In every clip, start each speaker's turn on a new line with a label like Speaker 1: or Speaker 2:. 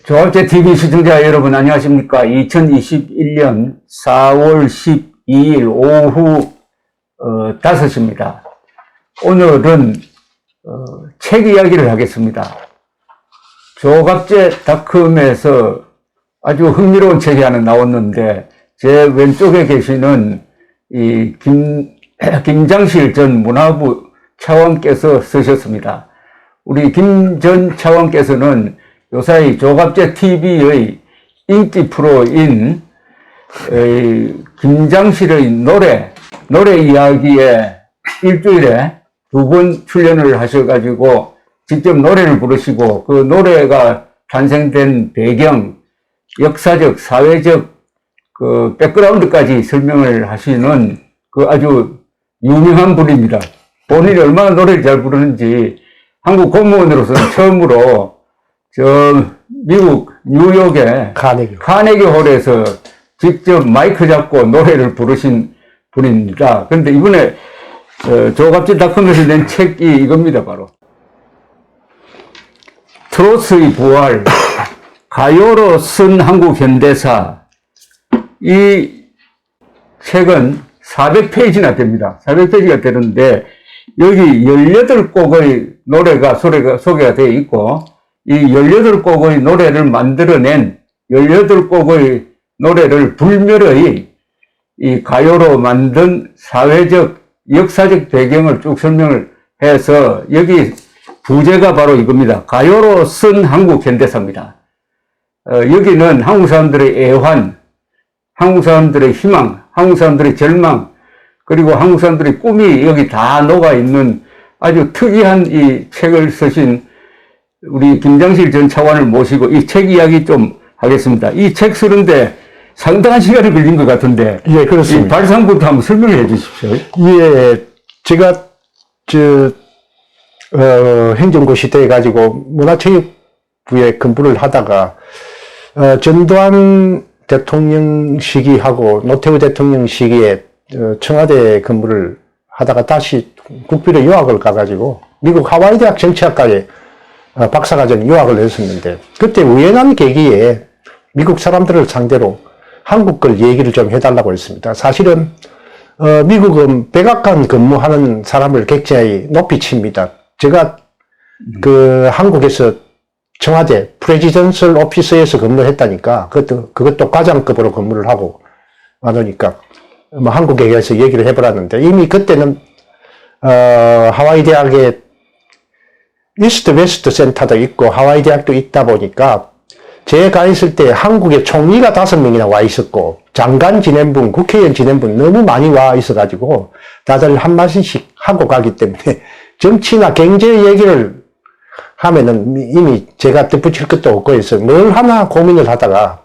Speaker 1: 조합제 TV 시청자 여러분 안녕하십니까? 2021년 4월 12일 오후 5시입니다. 오늘은 책 이야기를 하겠습니다. 조갑제닷컴에서 아주 흥미로운 책이 하나 나왔는데 제 왼쪽에 계시는 이 김장실 전 문화부 차관께서 쓰셨습니다. 우리 김 전 차관께서는 요사이 조갑제 TV의 인기 프로인 김장실의 노래 이야기에 일주일에 2번 출연을 하셔가지고 직접 노래를 부르시고 그 노래가 탄생된 배경, 역사적, 사회적 그 백그라운드까지 설명을 하시는 그 아주 유명한 분입니다. 본인이 얼마나 노래를 잘 부르는지 한국 공무원으로서는 처음으로 미국 뉴욕의 카네기 홀에서 직접 마이크 잡고 노래를 부르신 분입니다. 그런데 이번에 조갑제닷컴에서 낸 책이 이겁니다. 바로 트로트의 부활, 가요로 쓴 한국 현대사. 이 책은 400페이지나 됩니다. 400페이지가 되는데 여기 18곡의 노래가 소개가 되어 있고 이 18곡의 노래를 만들어낸 18곡의 노래를 불멸의 이 가요로 만든 사회적, 역사적 배경을 쭉 설명을 해서 여기 부제가 바로 이겁니다. 가요로 쓴 한국 현대사입니다. 여기는 한국 사람들의 애환, 한국 사람들의 희망, 한국 사람들의 절망, 그리고 한국 사람들의 꿈이 여기 다 녹아있는 아주 특이한 이 책을 쓰신 우리 김장실 전 차관을 모시고 이 책 이야기 좀 하겠습니다. 이 책 쓰는데 상당한 시간이 걸린 것 같은데.
Speaker 2: 예, 그렇습니다.
Speaker 1: 이 발상부터 한번 설명해 주십시오.
Speaker 2: 예, 제가, 행정고 시대에 가지고 문화체육부에 근무를 하다가, 전두환 대통령 시기하고 노태우 대통령 시기에 청와대 근무를 하다가 다시 국비로 유학을 가가지고 미국 하와이 대학 정치학과에 박사과정 유학을 했었는데 그때 우연한 계기에 미국 사람들을 상대로 한국 걸 얘기를 좀 해달라고 했습니다. 사실은 미국은 백악관 근무하는 사람을 굉장히 높이 칩니다. 제가 그 한국에서 청와대 프레지던셜 오피스에서 근무했다니까 그것도 과장급으로 근무를 하고 하니까 뭐 한국에 가서 얘기를 해보라는데 이미 그때는 하와이 대학에 이스트 웨스트 센터도 있고 하와이 대학도 있다 보니까 제가 있을 때 한국에 총리가 5명이나 와 있었고 장관 지낸 분, 국회의원 지낸 분 너무 많이 와 있어가지고 다들 한마디씩 하고 가기 때문에 정치나 경제 얘기를 하면은 이미 제가 덧붙일 것도 없고 해서 뭘 하나 고민을 하다가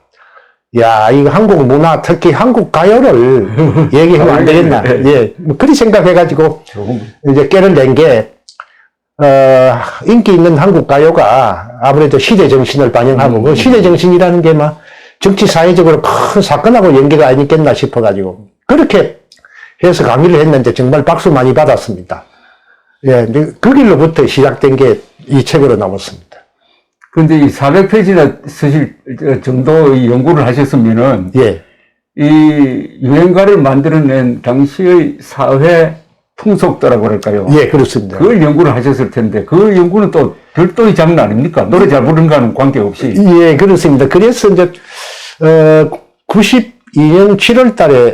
Speaker 2: 야, 이거 한국 문화, 특히 한국 가요를 얘기하면 안 되겠나. 예, 뭐 그리 생각해가지고 이제 깨를 낸 게 인기 있는 한국 가요가 아무래도 시대 정신을 반영하고 그 시대 정신이라는 게 막 정치 사회적으로 큰 사건하고 연계가 아니겠나 싶어가지고 그렇게 해서 강의를 했는데 정말 박수 많이 받았습니다. 예, 그 길로부터 시작된 게 이 책으로 나왔습니다.
Speaker 1: 근데 이 400페이지나 쓰실 정도의 연구를 하셨으면은
Speaker 2: 예,
Speaker 1: 이 유행가를 만들어낸 당시의 사회 풍속도라고 그럴까요?
Speaker 2: 예, 그렇습니다.
Speaker 1: 그걸 연구를 하셨을 텐데 그 연구는 또 별도의 장르 아닙니까? 노래 잘 부르는 거는 관계없이.
Speaker 2: 예, 그렇습니다. 그래서 이제 92년 7월 달에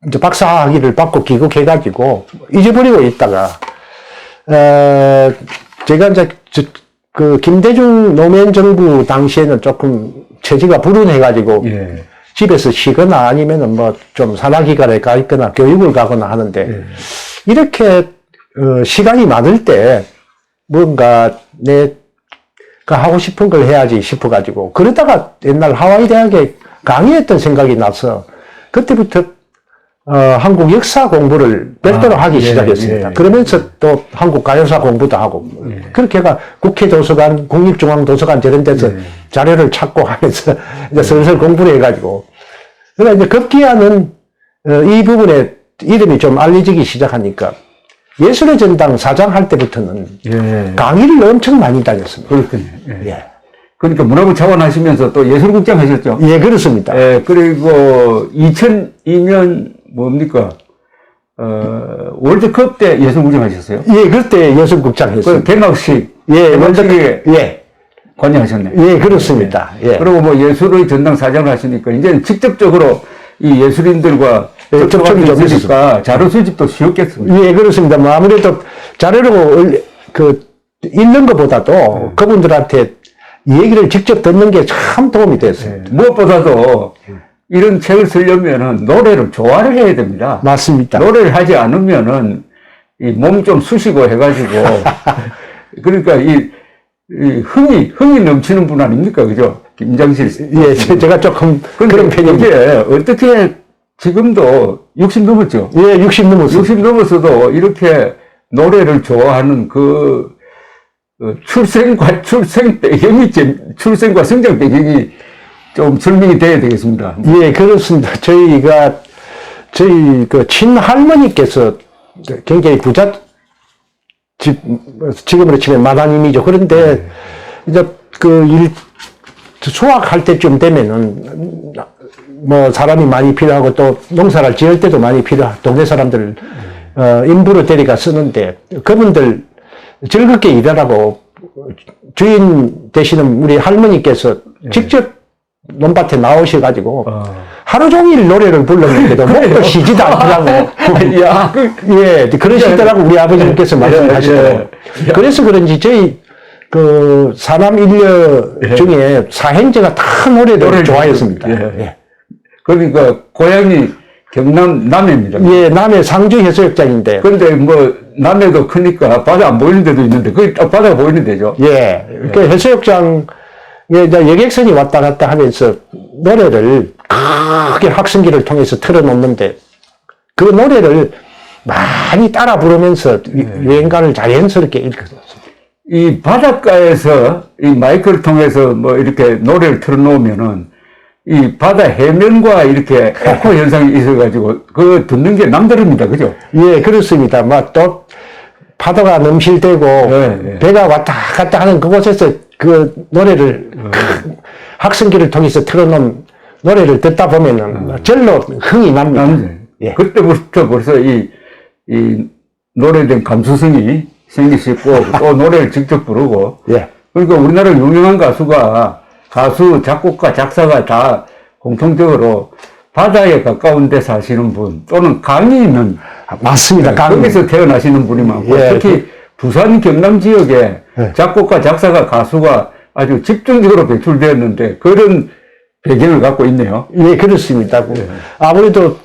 Speaker 2: 이제 박사학위를 받고 귀국해가지고 잊어버리고 있다가 제가 이제 그 김대중 노무현 정부 당시에는 조금 처지가 불운해가지고
Speaker 1: 예.
Speaker 2: 집에서 쉬거나 아니면은 뭐 좀 산하기관에 가 있거나 교육을 가거나 하는데
Speaker 1: 예.
Speaker 2: 이렇게 시간이 많을 때 뭔가 내가 하고 싶은 걸 해야지 싶어가지고 그러다가 옛날 하와이 대학에 강의했던 생각이 나서 그때부터 한국 역사 공부를 별도로 하기 시작했습니다.
Speaker 1: 예.
Speaker 2: 그러면서 또 한국 가요사 공부도 하고 그렇게 해가 국회도서관, 국립중앙도서관 저런 데서 자료를 찾고 하면서 이제 슬슬 공부를 해가지고 그러니까 이제 급기야는 이 부분에 이름이 좀 알려지기 시작하니까 예술의 전당 사장 할 때부터는 강의를 엄청 많이 다녔습니다.
Speaker 1: 그렇군요.
Speaker 2: 예.
Speaker 1: 그러니까 문화부 차관 하시면서 또 예술국장 하셨죠?
Speaker 2: 예, 그렇습니다.
Speaker 1: 예, 그리고 2002년 뭡니까? 월드컵 때 예술국장 하셨어요?
Speaker 2: 예, 그때 예술국장
Speaker 1: 그
Speaker 2: 했습니다.
Speaker 1: 개막식.
Speaker 2: 예,
Speaker 1: 개막식에
Speaker 2: 예,
Speaker 1: 관여하셨네.
Speaker 2: 예, 그렇습니다. 예.
Speaker 1: 그리고 뭐 예술의 전당 사장을 하시니까 이제는 직접적으로 이 예술인들과
Speaker 2: 예, 접촉이 좀
Speaker 1: 있으니까 자료 수집도 쉬웠겠습니다.
Speaker 2: 예, 그렇습니다. 뭐 아무래도 자료로 읽는 것보다도 그분들한테 얘기를 직접 듣는 게 참 도움이 됐어요.
Speaker 1: 무엇보다도 이런 책을 쓰려면은 노래를 좋아를 해야 됩니다.
Speaker 2: 맞습니다.
Speaker 1: 노래를 하지 않으면은 이 몸 좀 쑤시고 해가지고 그러니까 이 흥이 넘치는 분 아닙니까, 그죠? 김장실.
Speaker 2: 예, 제가 조금 그런 편입니다.
Speaker 1: 이게 어떻게 지금도 60 넘었죠?
Speaker 2: 예, 60 넘었어요.
Speaker 1: 60 넘어서도 이렇게 노래를 좋아하는 출생과 성장 배경이 좀 설명이 돼야 되겠습니다.
Speaker 2: 예, 그렇습니다. 저희 그 친할머니께서 굉장히 지금으로 치면 마다님이죠. 그런데 이제 수확할 때쯤 되면은 뭐 사람이 많이 필요하고 또 농사를 지을 때도 많이 필요하고 동네 사람들 인부를 데려가 쓰는데 그분들 즐겁게 일하라고 주인 되시는 우리 할머니께서 직접 논밭에 나오셔가지고 하루 종일 노래를 불렀는데도 목도 쉬지도 않더라고.
Speaker 1: 야,
Speaker 2: 예, 그러시더라고 우리 아버지께서 말씀하시더라고. 그래서 그런지 저희 사남 일녀 중에 사형제가 다 노래를 좋아했습니다.
Speaker 1: 예. 그러니까 고향이 경남 남해입니다.
Speaker 2: 예, 남해 상주 해수욕장인데.
Speaker 1: 그런데 뭐 남해도 크니까 바다 안 보이는 데도 있는데 거기 딱 바다가 보이는 데죠.
Speaker 2: 예, 그 해수욕장에 이제 여객선이 왔다 갔다 하면서 노래를 크게 확성기를 통해서 틀어놓는데 그 노래를 많이 따라 부르면서 유행가를 자연스럽게 읽었어요.
Speaker 1: 이 바닷가에서 이 마이크를 통해서 뭐 이렇게 노래를 틀어놓으면은 이 바다 해면과 이렇게 에코 현상이 있어가지고 그거 듣는 게 남다릅니다. 그죠?
Speaker 2: 예, 그렇습니다. 막 또 파도가 넘실대고 배가 왔다 갔다 하는 그곳에서 그 노래를 확성기를 통해서 틀어놓은 노래를 듣다 보면은 절로 흥이 납니다.
Speaker 1: 예. 그때부터 벌써 이 노래에 대한 감수성이 생기시고 또 노래를 직접 부르고
Speaker 2: 예.
Speaker 1: 그러니까 우리나라 유명한 가수, 작곡가, 작사가 다 공통적으로 바다에 가까운 데 사시는 분 또는 강이 있는
Speaker 2: 맞습니다.
Speaker 1: 거기서 태어나시는 분이 많고
Speaker 2: 예.
Speaker 1: 특히 부산 경남 지역에 작곡가, 작사가, 가수가 아주 집중적으로 배출되었는데 그런 배경을 갖고 있네요.
Speaker 2: 예, 그렇습니다. 아무래도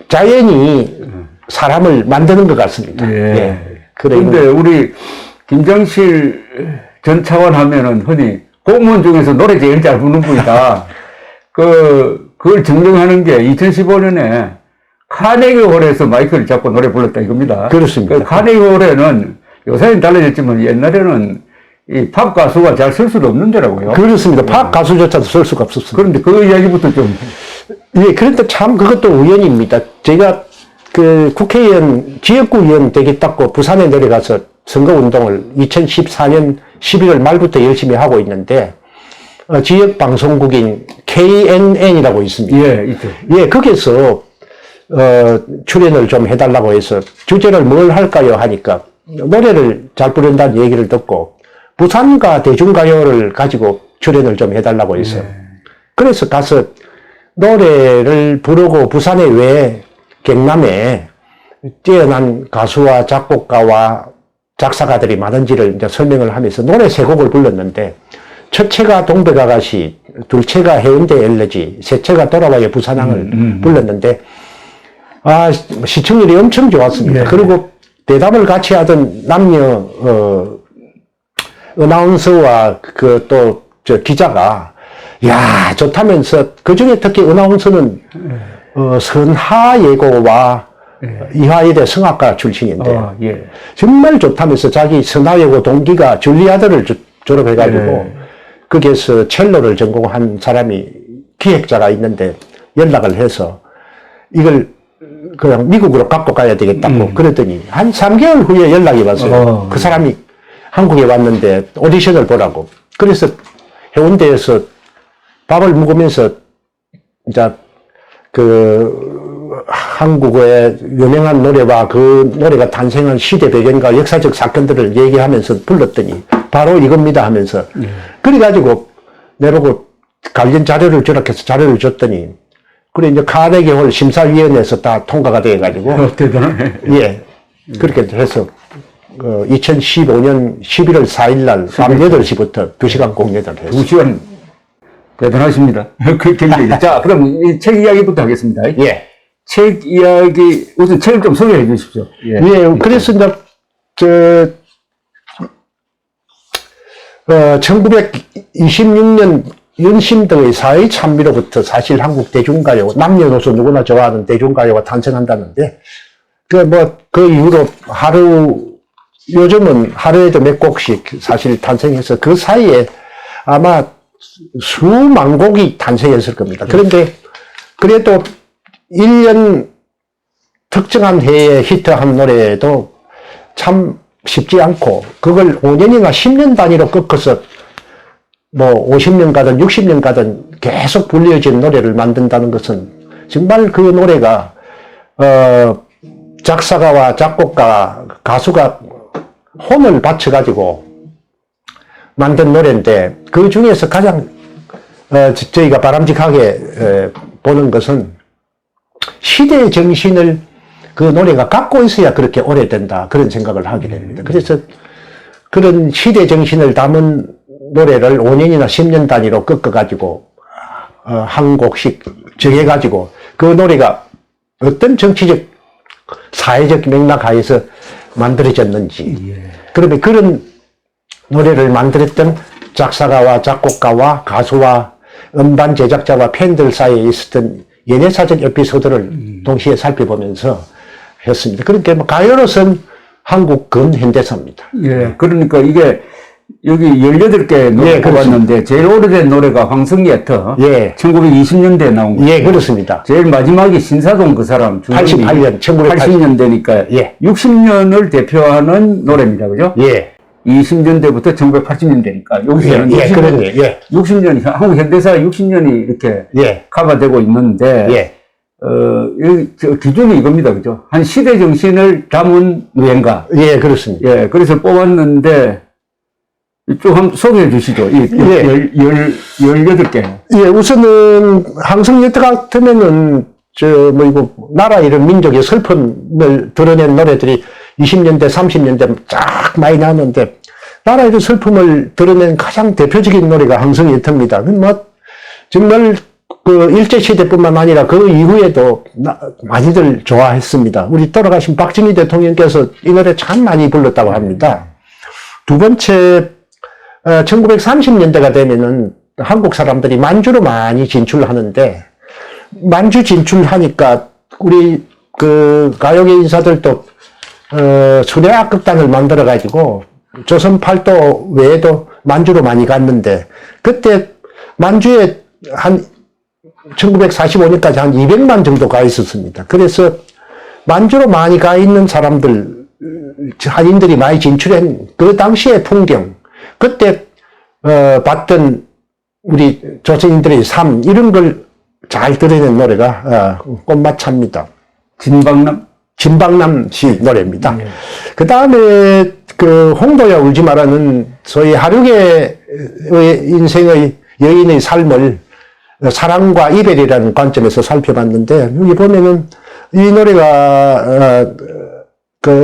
Speaker 2: 자연이 사람을 만드는 것 같습니다.
Speaker 1: 예. 그런데 우리 김정실 전 차관 하면은 흔히 공무원 중에서 노래 제일 잘 부르는 분이다. 그걸 증명하는 게 2015년에 카네기홀에서 마이크를 잡고 노래 불렀다 이겁니다.
Speaker 2: 그렇습니다.
Speaker 1: 그 카네기홀에는 요새는 달라졌지만 옛날에는 이 팝 가수가 잘 쓸 수도 없는 데라고요.
Speaker 2: 그렇습니다. 팝 가수조차도 쓸 수가 없었습니다.
Speaker 1: 그런데 그 이야기부터 좀.
Speaker 2: 예, 그런데 참 그것도 우연입니다. 제가 국회의원, 지역구 의원 되겠다고 부산에 내려가서 선거운동을 2014년 11월 말부터 열심히 하고 있는데, 지역 방송국인 KNN이라고 있습니다.
Speaker 1: 예, 있죠.
Speaker 2: 예, 거기서, 출연을 좀 해달라고 해서 주제를 뭘 할까요? 하니까 노래를 잘 부른다는 얘기를 듣고 부산가 대중가요를 가지고 출연을 좀 해달라고 해서 그래서 가서 노래를 부르고 부산에 왜 경남에 뛰어난 가수와 작곡가와 작사가들이 많은지를 이제 설명을 하면서 노래 세 곡을 불렀는데 첫째가 동백아가씨, 둘째가 해운대 엘레지, 셋째가 돌아와요 부산항을 불렀는데 시청률이 엄청 좋았습니다.
Speaker 1: 예.
Speaker 2: 그리고 대담을 같이 하던 남녀 어나운서와 기자가 야 좋다면서 그중에 특히 어나운서는 선하예고와 이화여대 성악가 출신인데 정말 좋다면서 자기 선하예고 동기가 줄리아드를 졸업해가지고 거기에서 첼로를 전공한 사람이 기획자가 있는데 연락을 해서 이걸 그냥 미국으로 갖고 가야 되겠다고 그랬더니 한 3개월 후에 연락이 왔어요. 그 사람이 한국에 왔는데 오디션을 보라고. 그래서 해운대에서 밥을 먹으면서 이제 그 한국의 유명한 노래와 그 노래가 탄생한 시대 배경과 역사적 사건들을 얘기하면서 불렀더니 바로 이겁니다 하면서 그래가지고 내보고 관련 자료를 주락해서 자료를 줬더니 그래 이제 카네기홀 심사위원회에서 다 통과가 돼가지고
Speaker 1: 대단하네.
Speaker 2: 예 그렇게 해서 2015년 11월 4일 날 밤 8시부터 2시간 공연을 했어요.
Speaker 1: 2시간 대단하십니다. 그 굉장히. 자, 그럼 이 책 이야기부터 하겠습니다.
Speaker 2: 예.
Speaker 1: 책 이야기, 우선 책을 좀 소개해 주십시오. 예.
Speaker 2: 예, 그래서 이제, 1926년 윤심 등의 사회 참미로부터 사실 한국 대중가요, 남녀노소 누구나 좋아하는 대중가요가 탄생한다는데, 그 이후로 요즘은 하루에도 몇 곡씩 사실 탄생해서 그 사이에 아마 수만 곡이 탄생했을 겁니다. 그런데 그래도 1년 특정한 해에 히트한 노래도 참 쉽지 않고 그걸 5년이나 10년 단위로 꺾어서 뭐 50년 가든 60년 가든 계속 불려진 노래를 만든다는 것은 정말 그 노래가 작사가와 작곡가, 가수가 혼을 바쳐가지고 만든 노래인데 그 중에서 가장 저희가 바람직하게 보는 것은 시대의 정신을 그 노래가 갖고 있어야 그렇게 오래된다 그런 생각을 하게 됩니다. 그래서 그런 시대 정신을 담은 노래를 5년이나 10년 단위로 꺾어가지고 한 곡씩 정해가지고 그 노래가 어떤 정치적 사회적 맥락 하에서 만들어졌는지 그러면 그런 노래를 만들었던 작사가와 작곡가와 가수와 음반 제작자와 팬들 사이에 있었던 연예사적 에피소드를 동시에 살펴보면서 했습니다. 그러니까 뭐 가요로선 한국 근현대사입니다.
Speaker 1: 예, 그러니까 이게 여기 18개 노래 뽑았는데 제일 오래된 노래가 황성의 터.
Speaker 2: 예.
Speaker 1: 1920년대에 나온 거죠.
Speaker 2: 예, 그렇습니다.
Speaker 1: 제일 마지막이 신사동 그 사람.
Speaker 2: 88년,
Speaker 1: 1980년대니까
Speaker 2: 예.
Speaker 1: 60년을 대표하는 노래입니다. 그죠?
Speaker 2: 예.
Speaker 1: 20년대부터 1980년대니까 여기서는
Speaker 2: 예, 그러네. 예.
Speaker 1: 60년이 한국 현대사 60년이 이렇게
Speaker 2: 예.
Speaker 1: 커버되고 있는데
Speaker 2: 예.
Speaker 1: 저 기준이 이겁니다. 그죠? 한 시대 정신을 담은 유행가.
Speaker 2: 예, 그렇습니다.
Speaker 1: 예, 그래서 뽑았는데 좀 한번 소개해 주시죠. 이 18개.
Speaker 2: 예, 우선은 항성예트 같으면은 이거 나라 이런 민족의 슬픔을 드러낸 노래들이 20년대, 30년대 쫙 많이 나왔는데 나라 이런 슬픔을 드러낸 가장 대표적인 노래가 항성예트입니다. 뭐 정말 그 일제시대뿐만 아니라 그 이후에도 많이들 좋아했습니다. 우리 돌아가신 박정희 대통령께서 이 노래 참 많이 불렀다고 합니다. 두 번째, 1930년대가 되면은 한국 사람들이 만주로 많이 진출하는데, 만주 진출하니까 우리 그 가요계 인사들도, 수레악극단을 만들어가지고 조선팔도 외에도 만주로 많이 갔는데, 그때 만주에 1945년까지 한 200만 정도 가 있었습니다. 그래서 만주로 많이 가 있는 사람들, 한인들이 많이 진출한 그 당시의 풍경, 그때 봤던 우리 조선인들의 삶, 이런 걸 잘 드러낸 노래가 꽃마차입니다. 진박남 씨 노래입니다. 그 다음에 그 홍도야 울지 마라는 소위 하륙의 인생의 여인의 삶을 사랑과 이별이라는 관점에서 살펴봤는데, 여기 보면은 이 노래가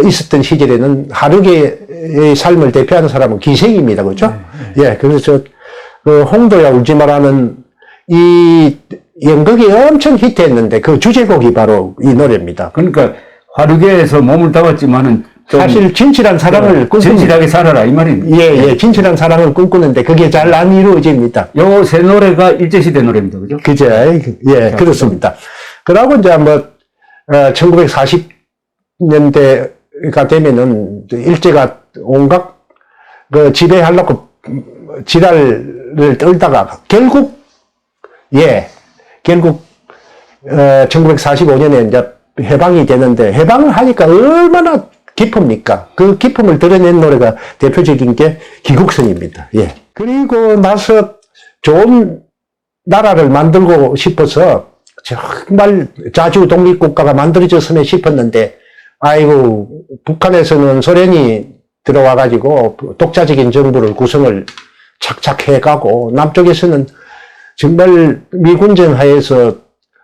Speaker 2: 있었던 시절에는 하륙의 삶을 대표하는 사람은 기생입니다. 그렇죠? 예, 그래서 그 홍도야 울지 마라는 이 연극이 엄청 히트했는데 그 주제곡이 바로 이 노래입니다.
Speaker 1: 그러니까 화류계에서 몸을 담았지만은
Speaker 2: 사실 진실한 사랑을
Speaker 1: 진실하게 살아라 이 말입니다.
Speaker 2: 예, 진실한 사랑을 꿈꾸는데 그게 잘 안 이루어집니다.
Speaker 1: 요 세 노래가 일제시대 노래입니다. 그죠?
Speaker 2: 그죠? 예, 그렇습니다. 그러고 이제 뭐 1940년대가 되면은 일제가 온갖 그 지배하려고 지랄을 떨다가 결국 1945년에 이제 해방이 되는데, 해방을 하니까 얼마나 기쁩니까? 그 기쁨을 드러낸 노래가 대표적인 게 기국선입니다. 예. 그리고 나서 좋은 나라를 만들고 싶어서 정말 자주 독립국가가 만들어졌으면 싶었는데, 아이고, 북한에서는 소련이 들어와가지고 독자적인 정부를 구성을 착착 해가고, 남쪽에서는 정말 미군정 하에서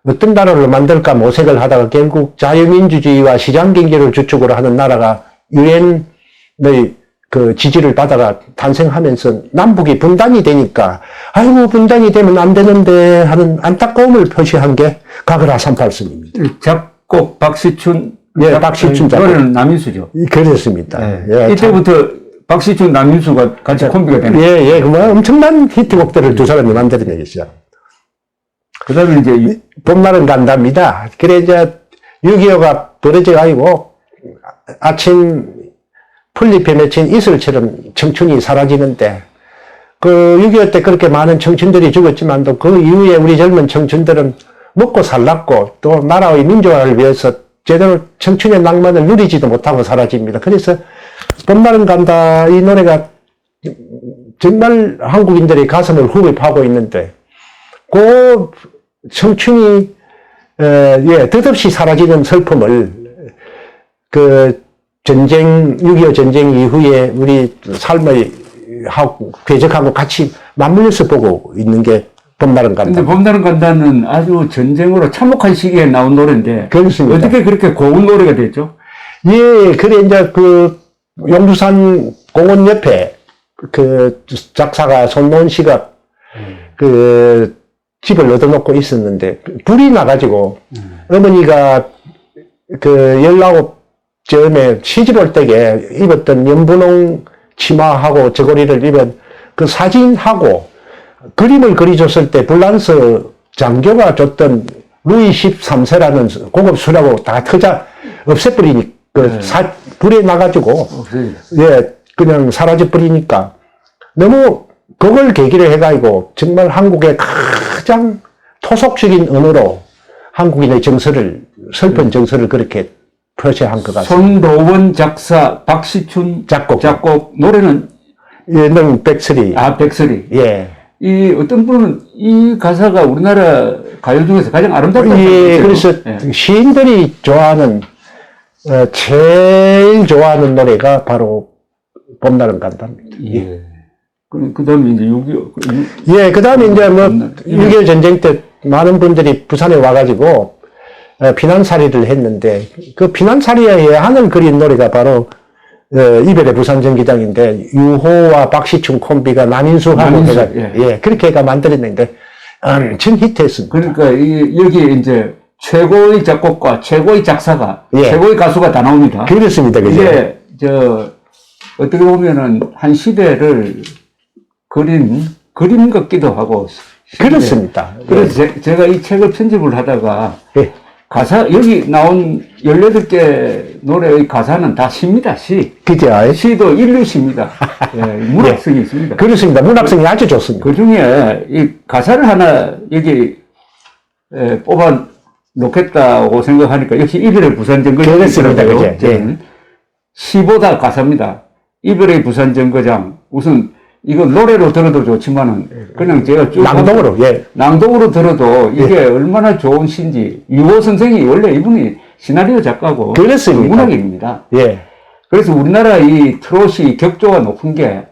Speaker 2: 어떤 나라를 만들까 모색을 하다가 결국 자유민주주의와 시장경제를 주축으로 하는 나라가 유엔의 그 지지를 받아가 탄생하면서 남북이 분단이 되니까, 아이고, 분단이 되면 안 되는데 하는 안타까움을 표시한 게 가그라 38선입니다.
Speaker 1: 작곡 박시춘,
Speaker 2: 예, 박시춘 작곡.
Speaker 1: 노래는 남인수죠.
Speaker 2: 그렇습니다.
Speaker 1: 예, 이때부터 박시춘, 남인수가 같이 콤비가 되는.
Speaker 2: 예, 뭐 엄청난 히트곡들을 두 사람이 만들어내겠어요.
Speaker 1: 그 다음에 이제,
Speaker 2: 봄날은 간답니다. 그래, 이제 6.25가 벌어져가지고 아침 풀잎에 맺힌 이슬처럼 청춘이 사라지는데, 그 6.25 때 그렇게 많은 청춘들이 죽었지만도 그 이후에 우리 젊은 청춘들은 먹고 살랐고 또 나라의 민주화를 위해서 제대로 청춘의 낭만을 누리지도 못하고 사라집니다. 그래서 봄날은 간다 이 노래가 정말 한국인들의 가슴을 후벼파고 있는데, 그 청춘이 덧없이 사라지는 슬픔을 그 전쟁, 6.25 전쟁 이후에 우리 삶의 궤적하고 같이 맞물려서 보고 있는 게 봄날은 간다.
Speaker 1: 근데 봄날은 간다는 아주 전쟁으로 참혹한 시기에 나온 노래인데,
Speaker 2: 그렇습니다.
Speaker 1: 어떻게 그렇게 고운 노래가 됐죠?
Speaker 2: 예, 그래, 이제 그 용두산 공원 옆에 그 작사가 손노은 씨가 그 집을 얻어놓고 있었는데, 불이 나가지고 어머니가 그 19쯤에 시집 올 때에 입었던 연분홍 치마하고 저고리를 입은 그 사진하고 그림을 그려줬을 때 불란서 장교가 줬던 루이 13세라는 고급 수라고 다 터자 없애버리니, 불에 나가지고, 예, 그냥 사라져버리니까 너무 그걸 계기로 해가지고 정말 한국의 가장 토속적인 언어로 한국인의 정서를, 슬픈 정서를 그렇게 표시한 것 같습니다.
Speaker 1: 손로원 작사, 박시춘 작곡, 노래는
Speaker 2: 예능 백설이.
Speaker 1: 백설이.
Speaker 2: 예.
Speaker 1: 이 어떤 분은 이 가사가 우리나라 가요 중에서 가장 아름답다고
Speaker 2: 예, 그래서 시인들이 좋아하는, 제일 좋아하는 노래가 바로 봄날은 간답니다.
Speaker 1: 예. 그 다음에 이제 6.25.
Speaker 2: 예, 그 다음에 이제 뭐, 6.25 전쟁 때 많은 분들이 부산에 와가지고, 피난살이를 했는데, 그 피난살이에 하는 그린 노래가 바로, 이별의 부산전기장인데, 유호와 박시춘 콤비가 남인수하고 해가, 예, 그렇게 해가 만들었는데, 엄청 히트했습니다.
Speaker 1: 그러니까 여기에 이제 최고의 작곡가, 최고의 작사가,
Speaker 2: 예.
Speaker 1: 최고의 가수가 다 나옵니다.
Speaker 2: 그렇습니다. 그죠?
Speaker 1: 이게, 어떻게 보면은 한 시대를 그림 같기도 하고.
Speaker 2: 그렇습니다.
Speaker 1: 그래서 제가 이 책을 편집을 하다가,
Speaker 2: 예.
Speaker 1: 가사, 여기 나온 18개 노래의 가사는 다 시입니다, 시.
Speaker 2: 그죠?
Speaker 1: 시도 인류시입니다. 예, 문학성이 있습니다.
Speaker 2: 그렇습니다. 문학성이 아주 좋습니다.
Speaker 1: 그 중에 이 가사를 하나 여기 뽑아 놓겠다고 생각하니까 역시 이별의 부산정거장.
Speaker 2: 그렇습니다. 그죠? 예.
Speaker 1: 시보다 가사입니다. 이별의 부산정거장. 우선 이거 노래로 들어도 좋지만은 그냥 제가 쭉
Speaker 2: 낭독으로, 예.
Speaker 1: 낭독으로 들어도 이게 얼마나 좋은 시인지. 유호 선생이 원래 이분이 시나리오 작가고
Speaker 2: 그렇습니다.
Speaker 1: 문학인입니다.
Speaker 2: 예.
Speaker 1: 그래서 우리나라 이 트롯이 격조가 높은 게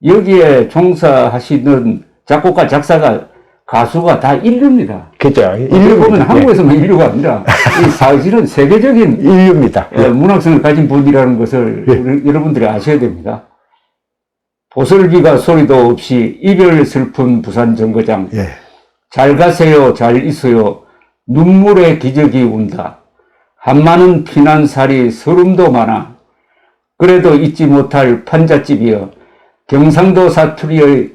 Speaker 1: 여기에 종사하시는 작곡가, 작사가, 가수가 다 인류입니다.
Speaker 2: 그죠?
Speaker 1: 인류 보면 한국에서만 인류가 아니라 이 사실은 세계적인
Speaker 2: 인류입니다.
Speaker 1: 문학성을 가진 분이라는 것을 여러분들이 아셔야 됩니다. 보슬비가 소리도 없이 이별 슬픈 부산 정거장.
Speaker 2: 예.
Speaker 1: 잘 가세요, 잘 있어요. 눈물의 기적이 운다. 한많은 피난살이 서름도 많아. 그래도 잊지 못할 판잣집이여. 경상도 사투리의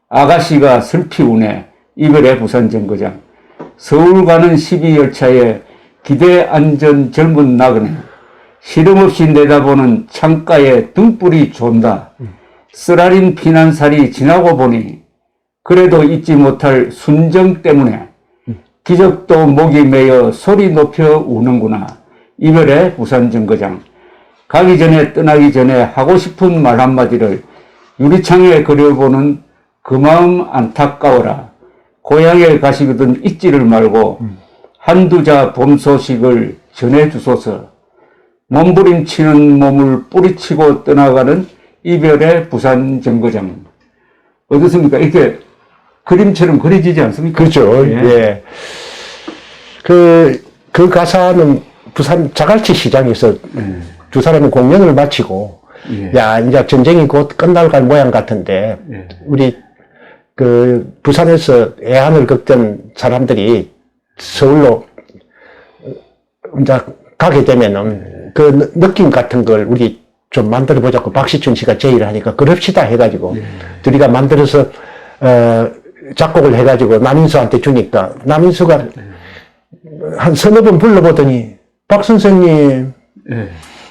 Speaker 1: 아가씨가 슬피 우네. 이별의 부산 정거장. 서울 가는 12열차에 기대 앉은 젊은 나그네. 시름 없이 내다보는 창가에 등불이 존다. 쓰라린 피난살이 지나고 보니 그래도 잊지 못할 순정 때문에 기적도 목이 메여 소리 높여 우는구나. 이별의 부산 정거장. 가기 전에 떠나기 전에 하고 싶은 말 한마디를 유리창에 그려보는 그 마음 안타까워라. 고향에 가시거든 잊지를 말고 한두 자 봄 소식을 전해주소서. 몸부림치는 몸을 뿌리치고 떠나가는 이별의 부산 정거장. 어떻습니까? 이렇게 그림처럼 그려지지 않습니까?
Speaker 2: 그렇죠.
Speaker 1: 예.
Speaker 2: 예. 그 가사는 부산 자갈치 시장에서 두 사람이 공연을 마치고,
Speaker 1: 예.
Speaker 2: 야, 이제 전쟁이 곧 끝날 모양 같은데,
Speaker 1: 예.
Speaker 2: 우리 부산에서 애환을 겪던 사람들이 서울로 이제 가게 되면은 그 느낌 같은 걸 우리 좀 만들어 보자고 박시춘 씨가 제의를 하니까 그럽시다 해가지고 둘이가 만들어서 작곡을 해가지고 남인수한테 주니까 남인수가 한 서너 번 불러보더니 박 선생님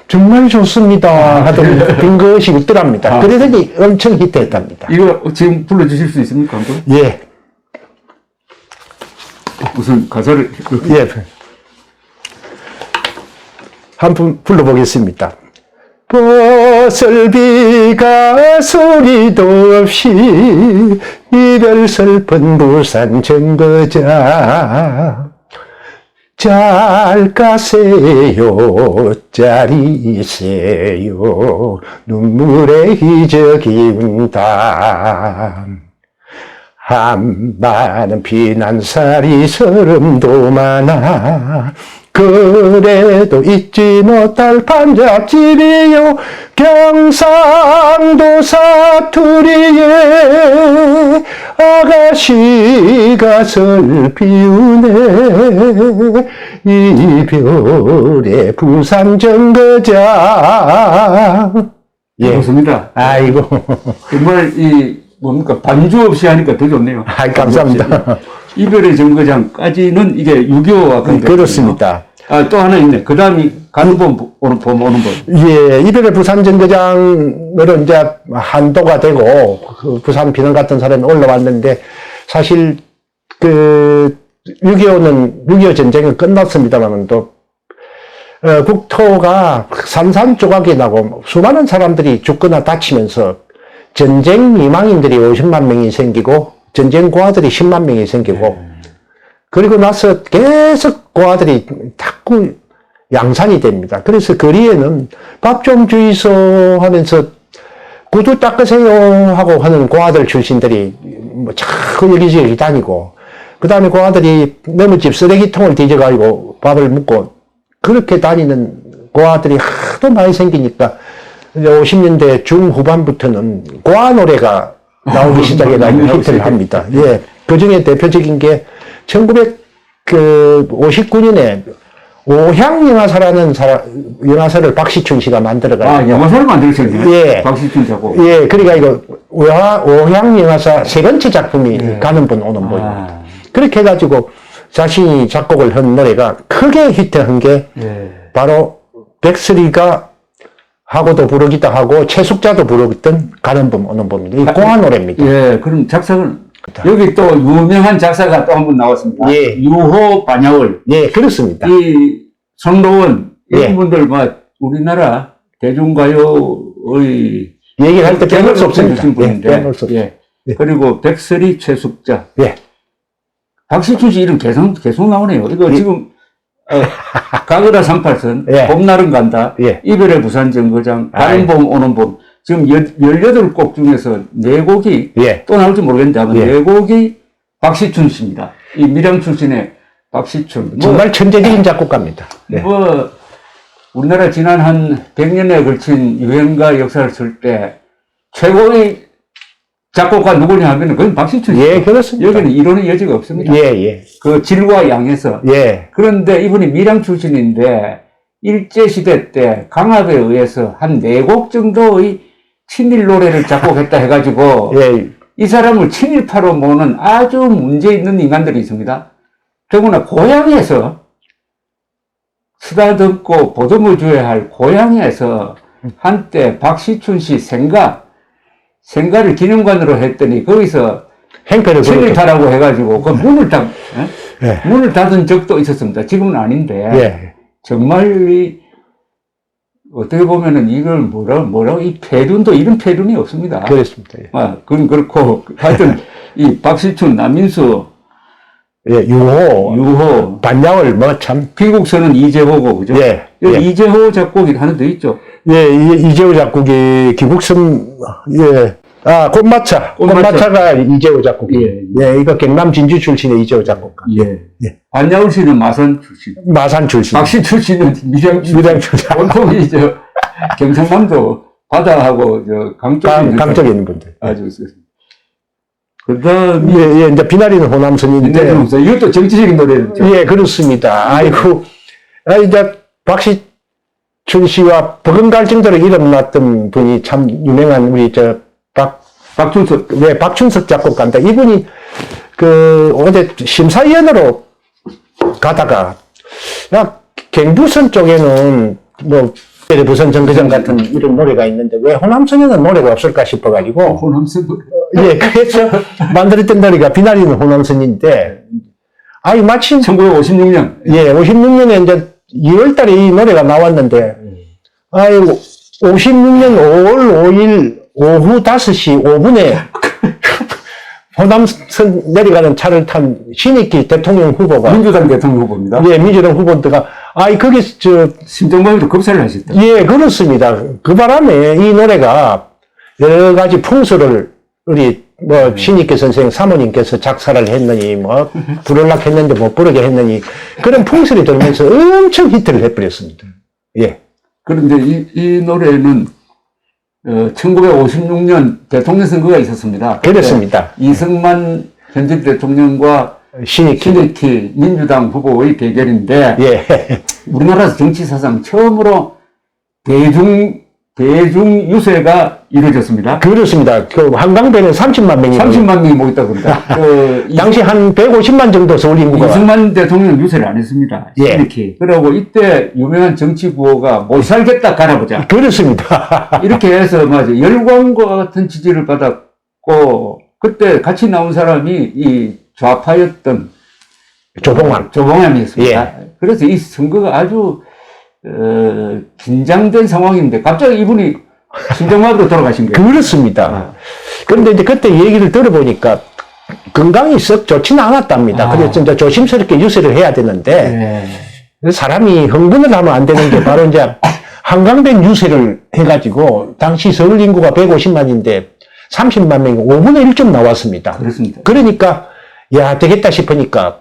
Speaker 2: 정말 좋습니다 하더니 빙긋이 웃더랍니다. 그러더니 엄청 히트했답니다.
Speaker 1: 이거 지금 불러주실 수 있습니까? 한번?
Speaker 2: 예.
Speaker 1: 무슨 가사를
Speaker 2: 예. 한 번 불러보겠습니다. 보슬비가 소리도 없이 이별 슬픈 부산 정거장 잘 가세요 짜리세요 눈물에 희적이운 담 한반은 피난살이 서름도 많아 그래도 잊지 못할 판잣집이요 경상도 사투리에 아가씨가 슬피우네 이별의 부산 정거장.
Speaker 1: 예. 좋습니다.
Speaker 2: 아이고
Speaker 1: 정말 뭡니까 반주 없이 하니까 더 좋네요.
Speaker 2: 아이, 감사합니다.
Speaker 1: 이별의 정거장까지는 이게 6.25와
Speaker 2: 그렇습니다.
Speaker 1: 또 하나 있네. 그 다음이 가는 봄 오는 봄.
Speaker 2: 예, 이별의 부산 정거장으로 이제 한도가 되고 그 부산 비는 같은 사람이 올라왔는데 사실 6.25 전쟁은 끝났습니다만 또 국토가 산산조각이 나고 수많은 사람들이 죽거나 다치면서 전쟁 미망인들이 50만 명이 생기고 전쟁 고아들이 10만 명이 생기고 그리고 나서 계속 고아들이 자꾸 양산이 됩니다. 그래서 거리에는 밥 좀 주이소 하면서 구두 닦으세요 하고 하는 고아들 출신들이 뭐 자꾸 여기저기 다니고 그 다음에 고아들이 너무집 쓰레기통을 뒤져가지고 밥을 먹고 그렇게 다니는 고아들이 하도 많이 생기니까 이제 50년대 중후반부터는 고아 노래가 나오기 시작해가지고 히트를 합니다. 예. 그 중에 대표적인 게 1959년에 오향영화사라는 영화사를 박시춘 씨가 만들어가지고.
Speaker 1: 영화사를 만들었어요?
Speaker 2: 예.
Speaker 1: 박시춘 작곡.
Speaker 2: 예. 그러니까 이거 오향영화사 세 번째 작품이 가는 분 오는 분입니다. 그렇게 해가지고 자신이 작곡을 한 노래가 크게 히트한 게 바로 백설이가 하고도 부르기도 하고 최숙자도 부르던 가는 봄 오는 봄입니다. 이 고아 노래입니다.
Speaker 1: 예, 그럼 작사는 여기 또 유명한 작사가 또 한 분 나왔습니다.
Speaker 2: 예.
Speaker 1: 유호 반야월.
Speaker 2: 예, 그렇습니다.
Speaker 1: 이 손로원
Speaker 2: 예.
Speaker 1: 이런 분들 우리나라 대중가요의
Speaker 2: 얘기를 할 때 빼놓을 수 없습니다.
Speaker 1: 분인데.
Speaker 2: 빼놓을 수 없습니다.
Speaker 1: 예. 그리고 백설이 최숙자.
Speaker 2: 예.
Speaker 1: 박시춘 씨 이름 계속 나오네요. 이거 지금 가거라 38선,
Speaker 2: 예.
Speaker 1: 봄날은 간다,
Speaker 2: 예.
Speaker 1: 이별의 부산 정거장, 가는 봄 오는 봄. 지금 18곡 중에서 4곡이
Speaker 2: 예.
Speaker 1: 또 나올지 모르겠는데 아마
Speaker 2: 예.
Speaker 1: 4곡이 박시춘 씨입니다. 이 밀양 출신의 박시춘.
Speaker 2: 정말 천재적인 작곡가입니다. 네.
Speaker 1: 우리나라 지난 한 100년에 걸친 유행가 역사를 쓸 때 최고의 작곡가 누구냐 하면 그건 박시춘 씨.
Speaker 2: 예, 그렇습니다.
Speaker 1: 여기는 이론의 여지가 없습니다.
Speaker 2: 예, 예.
Speaker 1: 그 질과 양에서.
Speaker 2: 예.
Speaker 1: 그런데 이분이 밀양 출신인데 일제시대 때 강압에 의해서 한 4곡 정도의 친일 노래를 작곡했다 해가지고
Speaker 2: 예.
Speaker 1: 이 사람을 친일파로 모는 아주 문제 있는 인간들이 있습니다. 더구나 고향에서 쓰다듬고 보듬어 줘야 할 고향에서 한때 박시춘 씨 생가를 기념관으로 했더니 거기서
Speaker 2: 행패를
Speaker 1: 친일파라고 해가지고 그 문을
Speaker 2: 예.
Speaker 1: 문을 닫은 적도 있었습니다. 지금은 아닌데
Speaker 2: 예.
Speaker 1: 정말 어떻게 보면은 이걸 뭐라고, 이 폐륜도 이런 폐륜이 없습니다.
Speaker 2: 그렇습니다. 예.
Speaker 1: 그건 그렇고, 하여튼, 이 박시춘, 남인수,
Speaker 2: 예, 유호,
Speaker 1: 유호,
Speaker 2: 반야월, 뭐 참.
Speaker 1: 귀국선은 이재호고, 그죠?
Speaker 2: 예.
Speaker 1: 여기
Speaker 2: 예.
Speaker 1: 이재호 작곡이 하나 더 있죠.
Speaker 2: 예, 이재호 작곡이 기국선, 예. 꽃마차가 이재호 작곡이. 예, 이거 경남 진주 출신의 이재호 작곡가.
Speaker 1: 예. 안야울 씨는 마산 출신.
Speaker 2: 마산 출신.
Speaker 1: 박씨 출신은 밀양 출신. 보통 이제 경상남도 바다하고
Speaker 2: 강쪽에 있는 분들.
Speaker 1: 아주 있습니다. 그 다음에.
Speaker 2: 예, 이제 비나리는 호남선인데.
Speaker 1: 이것도 정치적인 노래죠.
Speaker 2: 예, 그렇습니다. 아이고, 이제 박시춘 씨와 버금갈 정도로 이름 났던 분이 참 유명한 우리
Speaker 1: 박춘석.
Speaker 2: 네, 박춘석 작곡가인데, 이분이, 어제 심사위원으로 가다가, 경부선 쪽에는, 부선 정거장 같은 이런 노래가 있는데, 왜 호남선에는 노래가 없을까 싶어가지고,
Speaker 1: 호남선 노래.
Speaker 2: 예, 그래서 만들었던 노래가 비나리는 호남선인데, 마침,
Speaker 1: 1956년.
Speaker 2: 예, 56년에 이제 2월 달에 이 노래가 나왔는데, 56년 5월 5일 오후 5시 5분에 호남선 내려가는 차를 탄 신익기 대통령 후보가
Speaker 1: 민주당 대통령 후보입니다.
Speaker 2: 예, 민주당 후보가 거기서
Speaker 1: 심정범위로 급사를 하셨다.
Speaker 2: 예, 그렇습니다. 그 바람에 이 노래가 여러 가지 풍수를 우리 신익기 선생 사모님께서 작사를 했느니 부르려고 했는데 못 부르게 했느니 그런 풍설이 들면서 엄청 히트를 해버렸습니다. 예.
Speaker 1: 그런데 이 노래는 1956년 대통령 선거가 있었습니다.
Speaker 2: 그렇습니다.
Speaker 1: 이승만 현직 대통령과 신익희 민주당 후보의 대결인데,
Speaker 2: 예.
Speaker 1: 우리나라 정치 사상 처음으로 대중 유세가 이루어졌습니다.
Speaker 2: 그렇습니다. 한강변에 30만 명이
Speaker 1: 30만 명이 모였다고 그럽니다.
Speaker 2: 당시 한 150만 정도 서울 인구가.
Speaker 1: 이승만 대통령 유세를 안 했습니다.
Speaker 2: 예.
Speaker 1: 이렇게. 그러고 이때 유명한 정치 구호가 못 살겠다 갈아보자.
Speaker 2: 그렇습니다.
Speaker 1: 이렇게 해서 열광과 같은 지지를 받았고, 그때 같이 나온 사람이 이 좌파였던 조봉암이었습니다.
Speaker 2: 예.
Speaker 1: 그래서 이 선거가 아주 긴장된 상황인데 갑자기 이분이 심장마비로 돌아가신 거예요.
Speaker 2: 그렇습니다. 그런데 이제 그때 얘기를 들어보니까 건강이 썩 좋지는 않았답니다. 그래서 이제 조심스럽게 유세를 해야 되는데 사람이 흥분을 하면 안 되는 게 바로 이제 한강변 유세를 해가지고 당시 서울 인구가 150만인데 30만 명이 5분의 1좀 나왔습니다.
Speaker 1: 그렇습니다.
Speaker 2: 그러니까 야 되겠다 싶으니까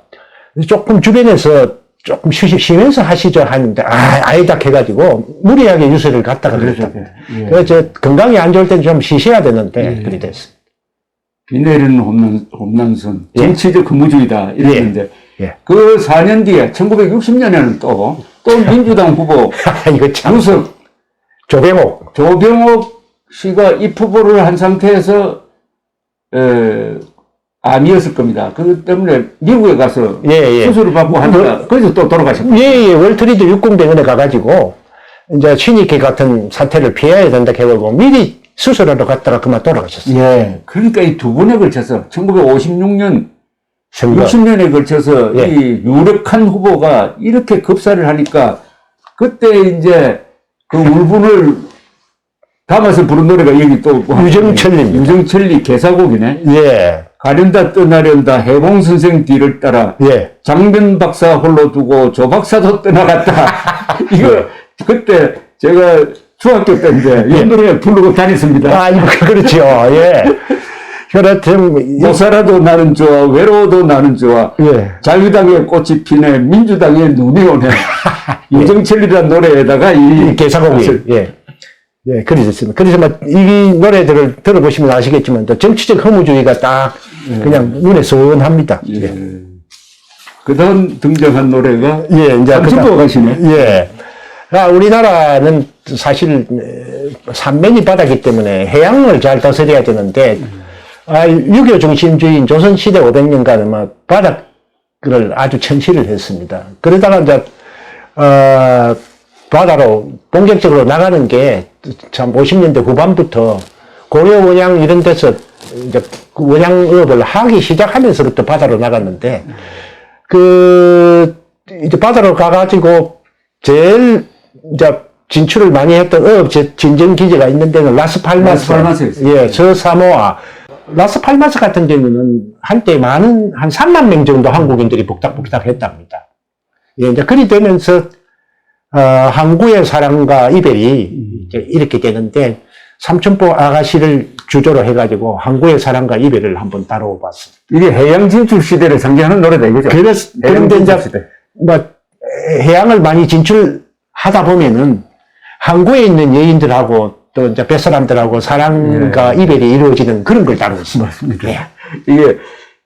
Speaker 2: 조금 주변에서 조금 쉬면서 하시죠 하는데 아니다 해가지고 무리하게 유세를 갔다가 그랬다. 그래서 건강이 안 좋을 땐 좀 쉬셔야 되는데 그리 됐습니다.
Speaker 1: 비 내리는 홈남선 정치적 허무주의다 이랬는데 그 4년 뒤에 1960년에는 또 민주당 후보
Speaker 2: 이거 참
Speaker 1: 유석 조병옥 씨가 입후보를 한 상태에서 암이었을 겁니다. 그 때문에 미국에 가서 수술을 받고 하니까 거기서 또 돌아가셨고.
Speaker 2: 월트리드 육군병원에 가가지고 이제 신익희 같은 사태를 피해야 된다 해가지고 미리 수술하러 갔다가 그만 돌아가셨어요.
Speaker 1: 그러니까 이 두 번에 걸쳐서 1956년,
Speaker 2: 선거.
Speaker 1: 60년에 걸쳐서 이 유력한 후보가 이렇게 급사를 하니까 그때 이제 그 울분을 담아서 부른 노래가 여기 또 유정철리 개사곡이네. 가련다 떠나련다 해봉 선생 뒤를 따라 장변 박사 홀로 두고 조 박사도 떠나갔다. 이거 그때 제가 중학교 때인데 이 노래 부르고 다녔습니다.
Speaker 2: 그렇죠. 그렇든
Speaker 1: 못 살아도 나는 좋아, 외로워도 나는 좋아. 자유당의 꽃이 피네, 민주당의 눈이 오네. 유정철이라는 노래에다가 이
Speaker 2: 개사곡이 그러셨습니다. 그래서 이 노래들을 들어보시면 아시겠지만 또 정치적 허무주의가 딱 그냥 눈에 선합니다.
Speaker 1: 그 다음 등장한 노래가
Speaker 2: 이제
Speaker 1: 삼천포 가시네.
Speaker 2: 우리나라는 사실 삼면이 바다기 때문에 해양을 잘 다스려야 되는데 6.25 중심주의인 조선시대 500년간은 바닥을 아주 천시를 했습니다. 그러다가 이제 바다로 본격적으로 나가는 게 참 50년대 후반부터 고려 원양 이런 데서 이제 원양업을 하기 시작하면서부터 바다로 나갔는데 이제 바다로 가가지고 제일 이제 진출을 많이 했던 어업 진정 기지가 있는 데는 라스팔마스,
Speaker 1: 라스팔마스였어요.
Speaker 2: 예, 저사모아, 라스팔마스 같은 경우는 한때 많은 한 3만 명 정도 한국인들이 복닥복닥 했답니다. 예, 이제 그리 되면서 항구의 사랑과 이별이 이제 이렇게 되는데 삼천포 아가씨를 주조로 해가지고 항구의 사랑과 이별을 한번 다뤄봤습니다.
Speaker 1: 이게 해양 진출 시대를 상징하는 노래다 이거죠.
Speaker 2: 그런데 이제 뭐 해양을 많이 진출하다 보면은 항구에 있는 여인들하고 또 이제 뱃사람들하고 사랑과 이별이 이루어지는 그런 걸 다루었습니다.
Speaker 1: 맞습니다. 이게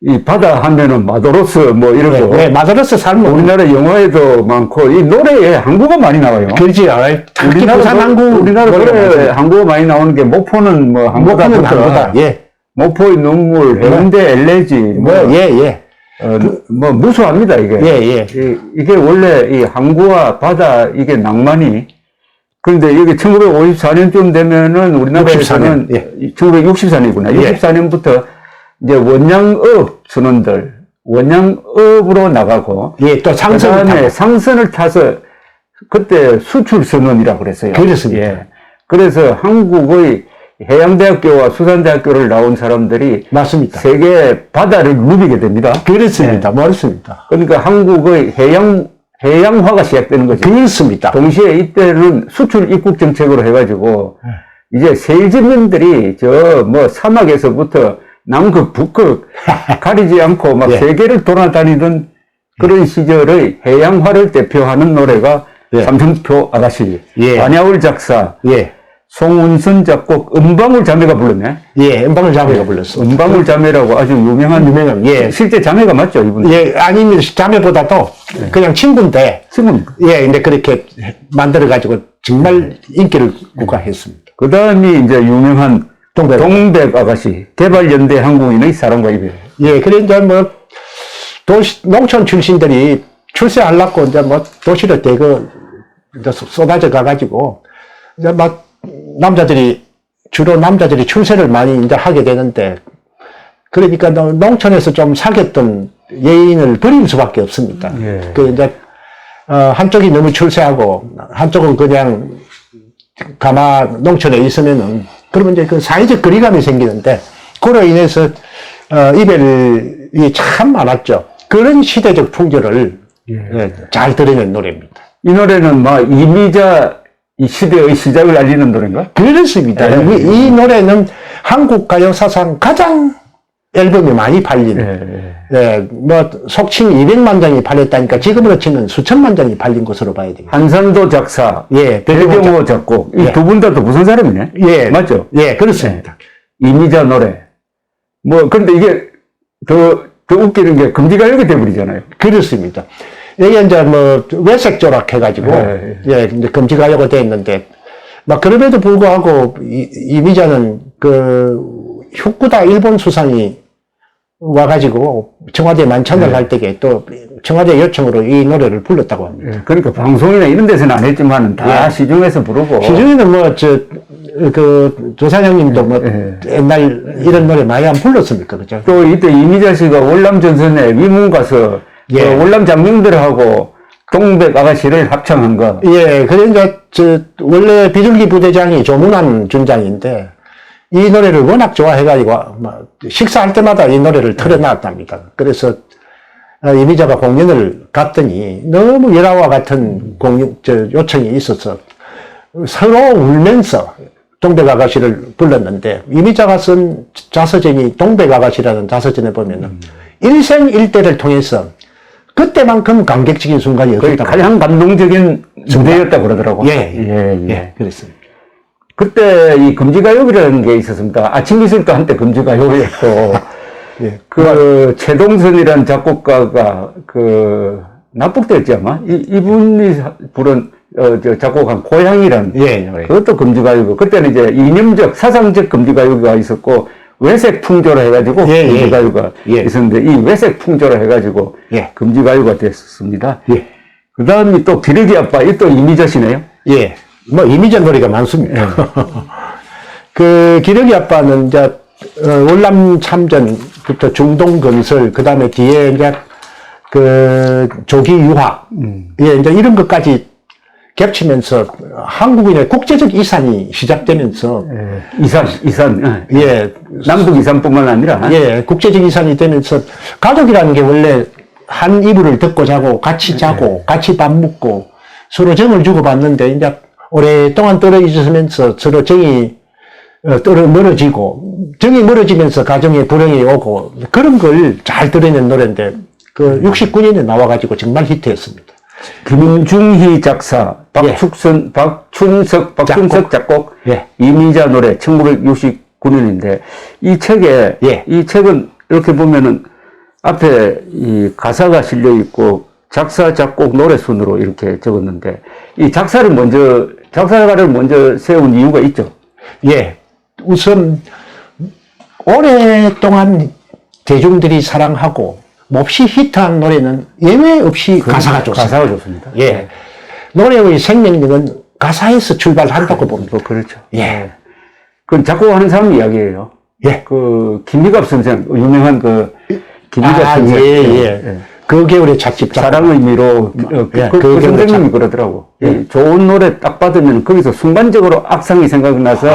Speaker 1: 이 바다 하면은 마도로스 뭐 이런 거.
Speaker 2: 네, 마더러스 삶은
Speaker 1: 우리나라 영화에도 많고 이 노래에 항구가 많이 나와요.
Speaker 2: 그렇지. 특히 부산 항구
Speaker 1: 우리나라 노래에 항구가 많이 나오는 게 모포는 뭐 항구다.
Speaker 2: 목포는 항구다. 예.
Speaker 1: 모포의 눈물, 해운대 엘레지
Speaker 2: 예.
Speaker 1: 뭐 무수합니다 이게.
Speaker 2: 예.
Speaker 1: 이게 원래 이 항구와 바다 이게 낭만이 그런데 여기 1954년쯤 되면은 우리나라에서는
Speaker 2: 64년,
Speaker 1: 1964년이구나.
Speaker 2: 예.
Speaker 1: 64년부터 이제 원양업 선원들, 원양업으로 나가고,
Speaker 2: 예, 또 상선을
Speaker 1: 그다음에
Speaker 2: 타고.
Speaker 1: 상선을 타서 그때 수출 선원이라고 그랬어요.
Speaker 2: 그렇습니다.
Speaker 1: 예. 그래서 한국의 해양대학교와 수산대학교를 나온 사람들이
Speaker 2: 맞습니다.
Speaker 1: 세계 바다를 누비게 됩니다.
Speaker 2: 그렇습니다. 맞습니다.
Speaker 1: 그러니까 한국의 해양화가 시작되는 거죠.
Speaker 2: 그렇습니다.
Speaker 1: 동시에 이때는 수출 입국 정책으로 해가지고 이제 세일즈민들이 저 뭐 사막에서부터 남극 북극 가리지 않고 막
Speaker 2: 예.
Speaker 1: 세계를 돌아다니던 그런 시절의 해양화를 대표하는 노래가
Speaker 2: 예.
Speaker 1: 삼천포 아가씨,
Speaker 2: 예.
Speaker 1: 반야울 작사,
Speaker 2: 예.
Speaker 1: 송운선 작곡, 은방울 자매가 불렀네.
Speaker 2: 예, 은방울 자매가 불렀어.
Speaker 1: 은방울 자매라고 아주 유명한
Speaker 2: 예.
Speaker 1: 실제 자매가 맞죠 이분?
Speaker 2: 예, 아닙니다. 자매보다도 그냥 친구인데,
Speaker 1: 지금
Speaker 2: 예, 근데 그렇게 만들어가지고 정말 인기를 국가했습니다.
Speaker 1: 그 다음이 이제 유명한 동백 아가씨, 개발연대 한국인의 사랑과 이별.
Speaker 2: 예, 그래, 이제 뭐, 농촌 출신들이 출세하려고 이제 뭐, 도시로 대거 이제 쏟아져 가가지고, 이제 막, 주로 남자들이 출세를 많이 이제 하게 되는데, 그러니까 농촌에서 좀 사귀었던 여인을 버릴 수밖에 없습니다.
Speaker 1: 예.
Speaker 2: 그 이제, 한쪽이 너무 출세하고, 한쪽은 그냥 가마 농촌에 있으면은, 그러면 이제 그 사회적 거리감이 생기는데, 그로 인해서, 이별이 참 많았죠. 그런 시대적 풍조를 예, 잘 드러낸 노래입니다.
Speaker 1: 이 노래는 막 이미자 이 시대의 시작을 알리는 노래인가?
Speaker 2: 그렇습니다.
Speaker 1: 예.
Speaker 2: 이 노래는 한국 가요 사상 가장 앨범이 많이 팔린, 예, 뭐, 속칭 200만 장이 팔렸다니까 지금으로 치면 수천만 장이 팔린 것으로 봐야 됩니다.
Speaker 1: 한산도 작사,
Speaker 2: 예,
Speaker 1: 배경호 작곡, 이
Speaker 2: 예.
Speaker 1: 두 분 다 또 부산 사람이네?
Speaker 2: 예.
Speaker 1: 맞죠?
Speaker 2: 예, 그렇습니다.
Speaker 1: 이미자 노래. 뭐, 근데 이게 더 웃기는 게 금지가요가 돼버리잖아요.
Speaker 2: 그렇습니다. 이게 이제 뭐, 외색 조락해가지고,
Speaker 1: 예,
Speaker 2: 예, 근데 금지가요가 돼 있는데, 막, 그럼에도 불구하고, 이미자는 후쿠다 일본 수상이 와가지고, 청와대 만찬을 할 때에 또, 청와대 요청으로 이 노래를 불렀다고 합니다.
Speaker 1: 예, 그러니까 방송이나 이런 데서는 안 했지만 다
Speaker 2: 예.
Speaker 1: 시중에서 부르고.
Speaker 2: 시중에는 뭐, 조사장님도 뭐, 옛날 이런 노래 많이 안 불렀습니까? 그죠?
Speaker 1: 또 이때 이미자 씨가 월남 전선에 위문 가서
Speaker 2: 예.
Speaker 1: 그 월남 장병들하고 동백 아가씨를 합창한 거.
Speaker 2: 예, 그러니까, 원래 비둘기 부대장이 조문환 준장인데, 이 노래를 워낙 좋아해가지고, 식사할 때마다 이 노래를 틀어놨답니다. 그래서, 이미자가 공연을 갔더니, 너무 열화와 같은 요청이 있어서, 서로 울면서 동백 아가씨를 불렀는데, 이미자가 쓴 자서전이 동백 아가씨라는 자서전에 보면은, 일생일대를 통해서, 그때만큼 감격적인 순간이
Speaker 1: 거의
Speaker 2: 없었다고.
Speaker 1: 가장 감동적인 무대였다고 그러더라고.
Speaker 2: 예, 그렇습니다.
Speaker 1: 그때 이 금지가요라는 게 있었습니다. 아침미술도 한때 금지가요였고,
Speaker 2: 예.
Speaker 1: 최동선이라는 작곡가가 납북됐지 아마? 이분이 부른, 작곡한 고향이라는.
Speaker 2: 예.
Speaker 1: 그것도 금지가요고, 그때는 이제 이념적, 사상적 금지가요가 있었고, 외색 풍조로 해가지고 금지가요가 있었는데, 이 외색 풍조로 해가지고 금지가요가 됐었습니다.
Speaker 2: 예.
Speaker 1: 그 다음이 또 기러기 아빠, 이 또 이미자시네요?
Speaker 2: 예. 뭐, 이미자 노래가 많습니다. 그, 기러기 아빠는 이제, 월남 참전부터 중동 건설, 그 다음에 뒤에 이제, 조기 유학, 예, 이제 이런 것까지 겹치면서 한국인의 국제적 이산이 시작되면서
Speaker 1: 이산,
Speaker 2: 예,
Speaker 1: 남북 이산뿐만 아니라
Speaker 2: 예, 국제적 이산이 되면서 가족이라는 게 원래 한 이불을 덮고 자고 같이 자고 같이 밥 먹고 서로 정을 주고받는데 이제 오랫동안 떨어지면서 서로 정이 멀어지고 정이 멀어지면서 가정에 불행이 오고 그런 걸 잘 드러낸 노래인데 그 69년에 나와가지고 정말 히트했습니다.
Speaker 1: 김중희 작사, 박춘석 작곡,
Speaker 2: 예.
Speaker 1: 이미자 노래 1969년인데 이 책에
Speaker 2: 예.
Speaker 1: 이 책은 이렇게 보면은 앞에 이 가사가 실려 있고 작사, 작곡, 노래 순으로 이렇게 적었는데 이 작사가를 먼저 세운 이유가 있죠.
Speaker 2: 예. 우선 오랫동안 대중들이 사랑하고 몹시 히트한 노래는 예외 없이 가사가 좋습니다.
Speaker 1: 가사가 좋습니다.
Speaker 2: 예. 노래의 생명력은 가사에서 출발한다고 봅니다.
Speaker 1: 그렇죠.
Speaker 2: 예.
Speaker 1: 그건 작곡하는 사람 이야기예요.
Speaker 2: 예.
Speaker 1: 그 김희갑 선생, 유명한 그 김희갑 선생.
Speaker 2: 예. 그 계열의 찻집
Speaker 1: 사랑의 미로 그 선생님이 그러더라고. 예. 좋은 노래 딱 받으면 거기서 순간적으로 악상이 생각나서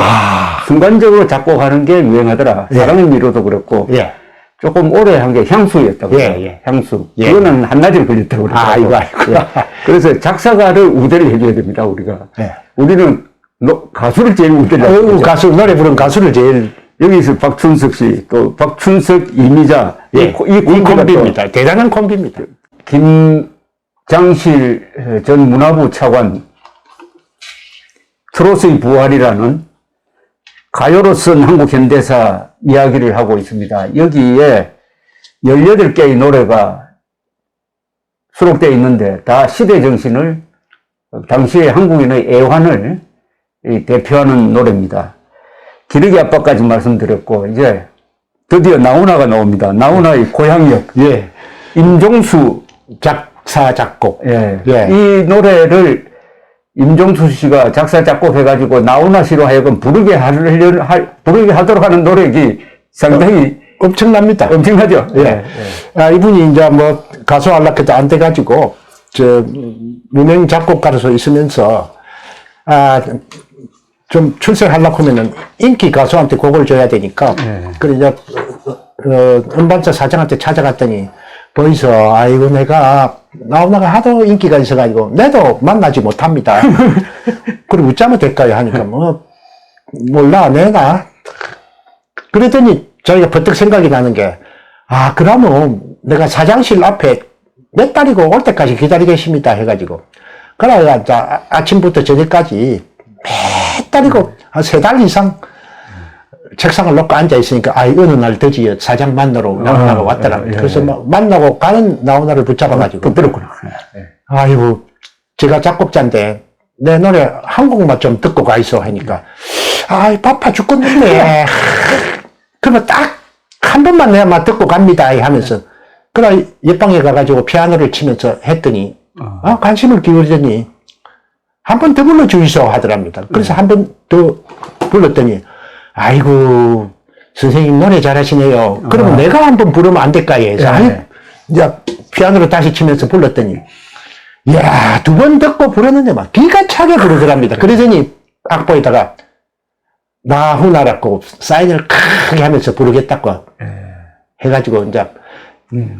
Speaker 1: 순간적으로 작곡하는 게 유행하더라.
Speaker 2: 예.
Speaker 1: 사랑의 미로도 그렇고
Speaker 2: 예.
Speaker 1: 조금 오래 한 게 향수였다고.
Speaker 2: 예.
Speaker 1: 향수.
Speaker 2: 예.
Speaker 1: 그거는 한낮에 걸렸다고 그러더라고.
Speaker 2: 아이고.
Speaker 1: 예. 그래서 작사가를 우대를 해줘야 됩니다. 우리가.
Speaker 2: 예.
Speaker 1: 우리는 가수를 제일 우대를 해요.
Speaker 2: 가수 노래 부른 가수를 제일
Speaker 1: 여기서 박춘석 씨, 또 박춘석, 이미자,
Speaker 2: 예.
Speaker 1: 이
Speaker 2: 콤비입니다. 대단한 콤비입니다.
Speaker 1: 김장실 전 문화부 차관 트로트의 부활이라는 가요로 쓴 한국 현대사 이야기를 하고 있습니다. 여기에 18개의 노래가 수록되어 있는데 다 시대 정신을 당시의 한국인의 애환을 대표하는 노래입니다. 기러기 아빠까지 말씀드렸고 이제 드디어 나훈아가 나옵니다. 나훈아의 고향역.
Speaker 2: 예.
Speaker 1: 임종수
Speaker 2: 작사 작곡.
Speaker 1: 예.
Speaker 2: 예.
Speaker 1: 이 노래를 임종수 씨가 작사 작곡해가지고 나훈아 씨로 하여금 부르게 하도록 하는 노력이 상당히
Speaker 2: 엄청납니다.
Speaker 1: 엄청나죠.
Speaker 2: 예. 이분이 이제 뭐 가수 하려고 해도 안 돼가지고 유명 작곡가로서 있으면서 좀 출세하려고 하면은 인기 가수한테 곡을 줘야 되니까 그래 이제 음반사 사장한테 찾아갔더니 거기서 아이고 내가 나훈아가 하도 인기가 있어가지고 내도 만나지 못합니다. 그리고 어쩌면 될까요 하니까 뭐 몰라 내가 그랬더니 자기가 버뜩 생각이 나는 게 그러면 내가 사장실 앞에 몇 달이고 올 때까지 기다리겠습니다 해가지고 그래 아침부터 저녁까지 몇 달이고 한 3달 이상 책상을 놓고 앉아있으니까 어느 날 드디어 사장 만나러 나훈아가 왔더라. 그래서 만나고 가는 나훈아를 붙잡아가지고
Speaker 1: 붙들었구나.
Speaker 2: 아이고 제가 작곡자인데 내 노래 한 곡만 좀 듣고 가 있어 하니까 바빠 죽겠네. 그러면 딱 한 번만 내가 듣고 갑니다 하면서 그래 옆방에 가가지고 피아노를 치면서 했더니 관심을 기울이더니 한 번 더 불러주이소 하더랍니다. 그래서 한 번 더 불렀더니 아이고 선생님 노래 잘하시네요. 그러면 내가 한 번 부르면 안 될까 해서 이제 피아노를 다시 치면서 불렀더니 이야 2번 듣고 부르는데 막 기가 차게 부르더랍니다. 그러더니 악보에다가 나훈아라고 사인을 크게 하면서 부르겠다고 해가지고 이제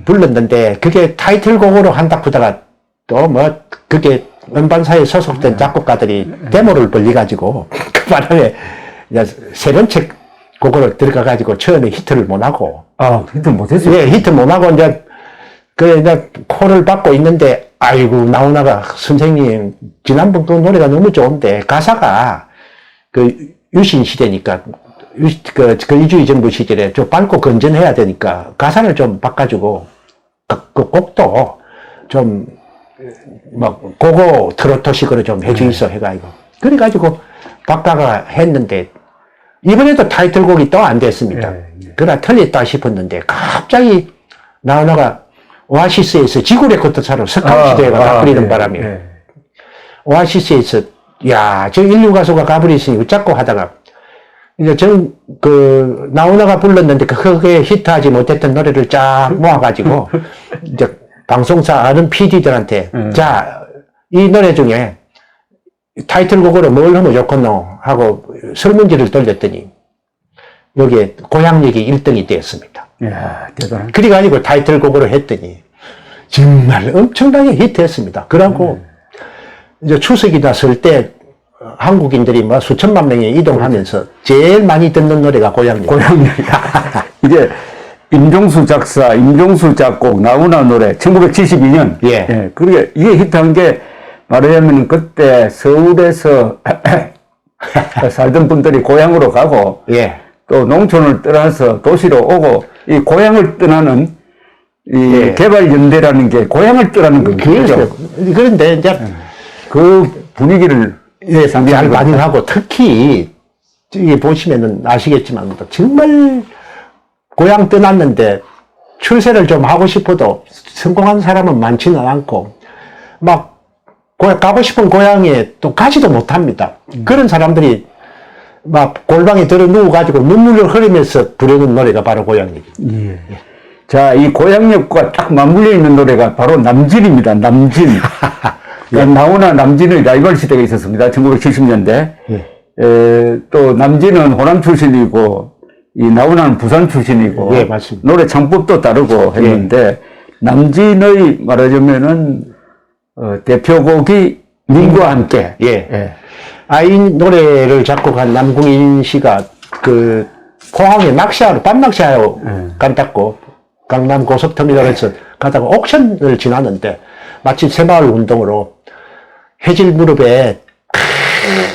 Speaker 2: 불렀는데 그게 타이틀곡으로 한다고 하다가 또 뭐 그게 음반사에 소속된 작곡가들이 데모를 벌려가지고 그 바람에 이제 3번째 곡으로 들어가가지고 처음에 히트를 못하고
Speaker 1: 히트 못했어요?
Speaker 2: 예, 히트 못하고 이제 이제 콜을 받고 있는데 아이고 나훈아가 선생님 지난번 그 노래가 너무 좋은데 가사가 그 유신 시대니까 그 이주희 정부 시절에 좀 밝고 건전해야 되니까 가사를 좀 바꿔주고 그 곡도 좀 막 고고 트로트식으로 좀 해주이소 해가지고 그래가지고 바꿔가 했는데 이번에도 타이틀곡이 또 안 됐습니다. 그러나 틀렸다 싶었는데 갑자기 나훈아가 오아시스에서 지구 레코드사로 스카우트 대회가 가버리는 바람에 오아시스에서 저 인류 가수가 가버리으니 어쩌고 하다가 이제 나훈아가 불렀는데 그게 히트하지 못했던 노래를 쫙 모아가지고 이제 방송사 아는 PD들한테 이 노래 중에 타이틀곡으로 뭘 하면 좋겠노 하고 설문지를 돌렸더니 여기에 고향역이 1등이 되었습니다.
Speaker 1: 이야, 대단한.
Speaker 2: 그래가지고 타이틀곡으로 했더니 정말 엄청나게 히트했습니다. 그러고 이제 추석이 났을 때 한국인들이 뭐 수천만 명이 이동하면서 제일 많이 듣는 노래가 고향역.
Speaker 1: 고향역이다. 이제 임종수 작사, 임종수 작곡, 나훈아 노래, 1972년.
Speaker 2: 예.
Speaker 1: 그게 이게 히트한 게 말하자면 그때 서울에서 살던 분들이 고향으로 가고
Speaker 2: 예.
Speaker 1: 또 농촌을 떠나서 도시로 오고 이 고향을 떠나는 이
Speaker 2: 예. 개발연대라는
Speaker 1: 게 고향을 떠나는 겁니다.
Speaker 2: 그렇죠. 그런데 이제
Speaker 1: 그 분위기를
Speaker 2: 예, 잘 반영하고 특히 여기 보시면은 아시겠지만 정말 고향 떠났는데 출세를 좀 하고 싶어도 성공한 사람은 많지는 않고 막 가고 싶은 고향에 또 가지도 못합니다. 그런 사람들이 막 골방에 들어 누워가지고 눈물을 흘리면서 부르는 노래가 바로 고향역입니다.
Speaker 1: 예. 자, 이 고향역과 딱 맞물려 있는 노래가 바로 남진입니다. 남진. 나훈아 남진의 라이벌 시대가 있었습니다. 1970년대. 또 남진은 호남 출신이고 이 나훈아는 부산 출신이고
Speaker 2: 예, 맞습니다.
Speaker 1: 노래 창법도 다르고 했는데 남진의 말하자면은 대표곡이 님과 함께.
Speaker 2: 예. 이 노래를 작곡한 남궁인 씨가 그 포항에 낚시하러 밤 낚시하러 간다고 강남 고속터미널에서 가다가 옥천을 지나는데 마치 새마을 운동으로 해질 무렵에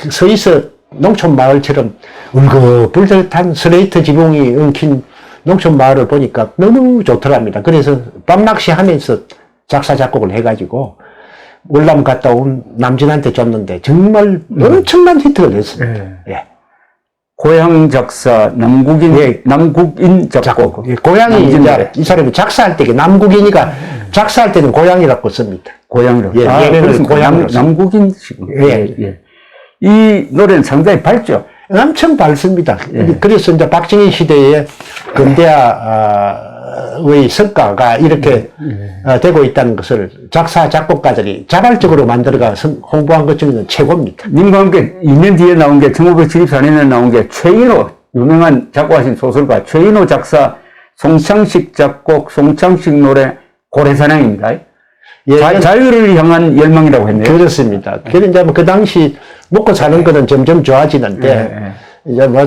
Speaker 2: 서 있어 농촌 마을처럼 울긋불긋한 스레이트 지붕이 엉킨 농촌 마을을 보니까 너무 좋더랍니다. 그래서 밤 낚시하면서 작사 작곡을 해가지고 월남 갔다 온 남진한테 줬는데 정말 엄청난 히트를 했습니다. 예.
Speaker 1: 고향 작사 남국인 남국인 작곡.
Speaker 2: 예, 고향이 이제 이 사람이 작사할 때 남국인이가 작사할 때는 고향이라고 씁니다.
Speaker 1: 고향이라고.
Speaker 2: 예, 예명을 고향으로
Speaker 1: 남국인 씨.
Speaker 2: 예.
Speaker 1: 이 노래는 상당히 밝죠.
Speaker 2: 엄청 밝습니다. 그래서 이제 박정희 시대에 근대화의 성과가 이렇게 되고 있다는 것을 작사, 작곡가들이 자발적으로 만들어가 홍보한 것 중에는 최고입니다.
Speaker 1: 님과 함께 2년 뒤에 나온 게 1974년에 나온 게 최인호, 유명한 작곡하신 소설가 최인호 작사, 송창식 작곡, 송창식 노래 고래사냥입니다.
Speaker 2: 예,
Speaker 1: 자유를 향한 열망이라고 했네요.
Speaker 2: 그렇습니다. 그런데 이제 뭐 그 당시 먹고 사는 거는 점점 좋아지는데 이제 뭐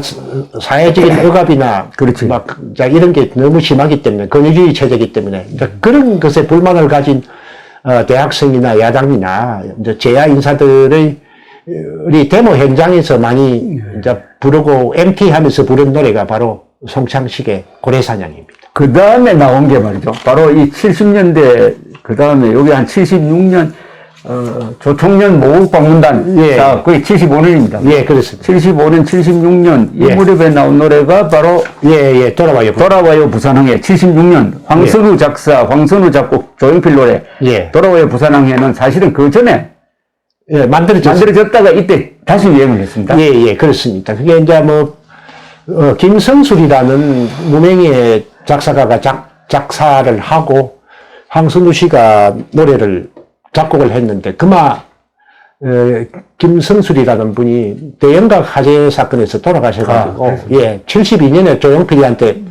Speaker 2: 사회적인 억압이나
Speaker 1: 그렇지.
Speaker 2: 막 이런 게 너무 심하기 때문에 권위주의 체제이기 때문에 이제 그런 것에 불만을 가진 대학생이나 야당이나 이제 제야 인사들의 우리 데모 현장에서 많이 이제 부르고 MT 하면서 부른 노래가 바로 송창식의 고래사냥입니다.
Speaker 1: 그 다음에 나온 게 말이죠. 바로 이 70년대, 그 다음에 여기 한 76년, 조총련 모국방문단.
Speaker 2: 예.
Speaker 1: 자, 거의 75년입니다.
Speaker 2: 예, 그렇습니다.
Speaker 1: 75년, 76년, 이
Speaker 2: 예.
Speaker 1: 무렵에 나온 노래가 바로
Speaker 2: 예, 돌아와요.
Speaker 1: 돌아와요 부산항해. 76년, 황선우 작사, 황선우 작곡, 조용필 노래.
Speaker 2: 예.
Speaker 1: 돌아와요 부산항해는 사실은 그 전에
Speaker 2: 예,
Speaker 1: 만들어졌다가 이때 다시 유행을 했습니다.
Speaker 2: 예, 그렇습니다. 그게 이제 뭐, 김성술이라는 무명의 작사가가 작사를 하고 황선우 씨가 노래를 작곡을 했는데 그마 김성술이라는 분이 대영각 화재 사건에서 돌아가셔가지고 72년에 조용필이한테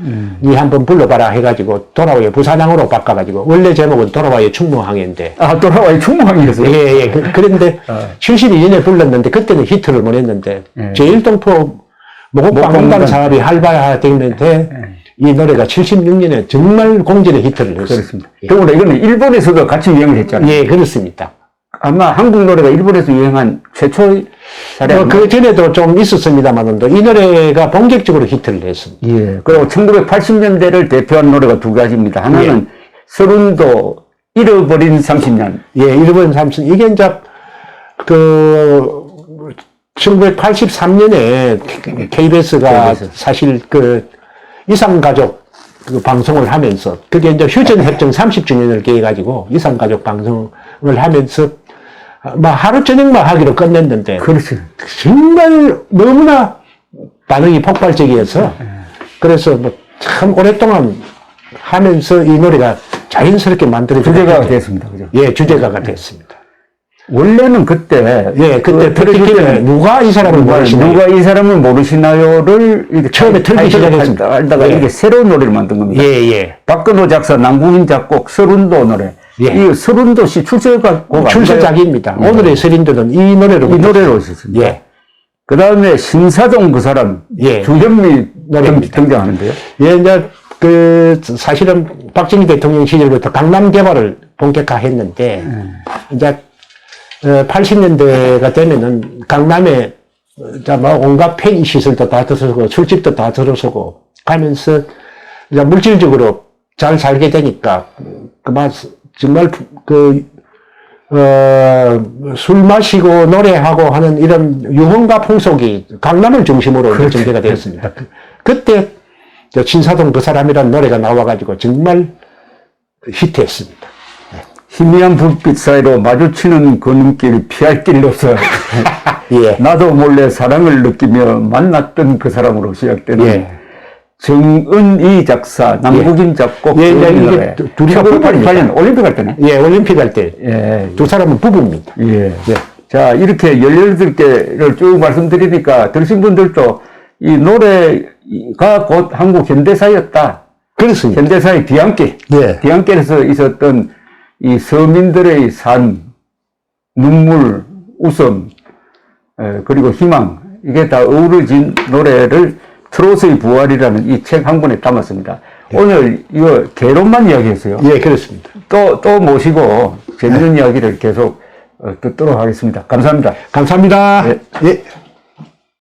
Speaker 2: 니 한번 불러봐라 해가지고 돌아와요 부산항으로 바꿔가지고 원래 제목은 돌아와요 충무항해인데
Speaker 1: 돌아와요 충무항이었어요.
Speaker 2: 예. 그런데 72년에 불렀는데 그때는 히트를 못 했는데 제1동포 모국방문단 사업이 활발화되는데 이 노래가 76년에 정말 공전의 히트를 했습니다.
Speaker 1: 그렇습니다. 더구나 이거는 일본에서도 같이 유행을 했잖아요.
Speaker 2: 예, 그렇습니다.
Speaker 1: 아마 한국 노래가 일본에서 유행한 최초의 사례.
Speaker 2: 그 전에도 좀 있었습니다만, 이 노래가 본격적으로 히트를 했습니다.
Speaker 1: 예. 그리고 1980년대를 대표한 노래가 두 가지입니다. 하나는 서른도 잃어버린 30년.
Speaker 2: 예, 잃어버린 30년. 이게 이제, 1983년에 KBS가 사실 이산가족 방송을 하면서, 그게 이제 휴전협정 30주년을 기해가지고 이산가족 방송을 하면서, 하루 저녁만 하기로 끝냈는데.
Speaker 1: 그렇지.
Speaker 2: 정말 너무나 반응이 폭발적이어서, 그래서 참 오랫동안 하면서 이 노래가 자연스럽게 만들어진
Speaker 1: 주제가가 됐습니다. 그죠?
Speaker 2: 예, 주제가가 됐습니다.
Speaker 1: 원래는 그때
Speaker 2: 예, 그때
Speaker 1: 들어줄
Speaker 2: 특히
Speaker 1: 때는
Speaker 2: 누가 이 사람을 모르시나요?
Speaker 1: 누가 이 사람을 모르시나요를 이렇게
Speaker 2: 처음에 틀기
Speaker 1: 타이틀을
Speaker 2: 시작했습니다.
Speaker 1: 하다가
Speaker 2: 예.
Speaker 1: 이게 새로운 노래를 만든 겁니다.
Speaker 2: 예, 예.
Speaker 1: 박근호 작사, 남궁인 작곡, 서른도 노래.
Speaker 2: 예.
Speaker 1: 이 서른도 씨 출세곡
Speaker 2: 출세작입니다. 오늘의 서린도는 이 노래로.
Speaker 1: 이 노래로 있었습니다.
Speaker 2: 예.
Speaker 1: 그 다음에 신사동 그 사람,
Speaker 2: 예.
Speaker 1: 주현미
Speaker 2: 노래입니다.
Speaker 1: 등장하는데요.
Speaker 2: 예, 이제, 사실은 박정희 대통령 시절부터 강남 개발을 본격화했는데, 이제, 80년대가 되면은 강남에, 뭐 온갖 편의 시설도 다 들어서고, 술집도 다 들어서고, 하면서, 이제 물질적으로 잘 살게 되니까, 정말, 술 마시고 노래하고 하는 이런 유흥가 풍속이 강남을 중심으로 이제 전개가 되었습니다. 그때 저 신사동 그 사람이라는 노래가 나와가지고 정말 히트했습니다.
Speaker 1: 희미한 불빛 사이로 마주치는 그 눈길 피할 길 없어.
Speaker 2: 예.
Speaker 1: 나도 몰래 사랑을 느끼며 만났던 그 사람으로 시작되는
Speaker 2: 예.
Speaker 1: 정은이 작사, 남국인 작곡,
Speaker 2: 예, 이제 이게
Speaker 1: 노래.
Speaker 2: 둘이가 부부입니다.
Speaker 1: 88년 올림픽 할 때네.
Speaker 2: 예, 올림픽 할 때.
Speaker 1: 예.
Speaker 2: 두 사람은 부부입니다.
Speaker 1: 예.
Speaker 2: 예.
Speaker 1: 자, 이렇게 18개를 쭉 말씀드리니까 들으신 분들도 이 노래가 곧 한국 현대사였다.
Speaker 2: 그렇습니다.
Speaker 1: 현대사의 뒤안길.
Speaker 2: 예.
Speaker 1: 뒤안길에서 있었던 이 서민들의 삶, 눈물, 웃음, 그리고 희망, 이게 다 어우러진 노래를 트롯의 부활이라는 이 책 한 권에 담았습니다.
Speaker 2: 예.
Speaker 1: 오늘 이거 개론만 이야기했어요.
Speaker 2: 예, 그렇습니다.
Speaker 1: 또 모시고 재밌는 이야기를 계속 듣도록 하겠습니다. 감사합니다.
Speaker 2: 감사합니다.
Speaker 1: 예.
Speaker 2: 예.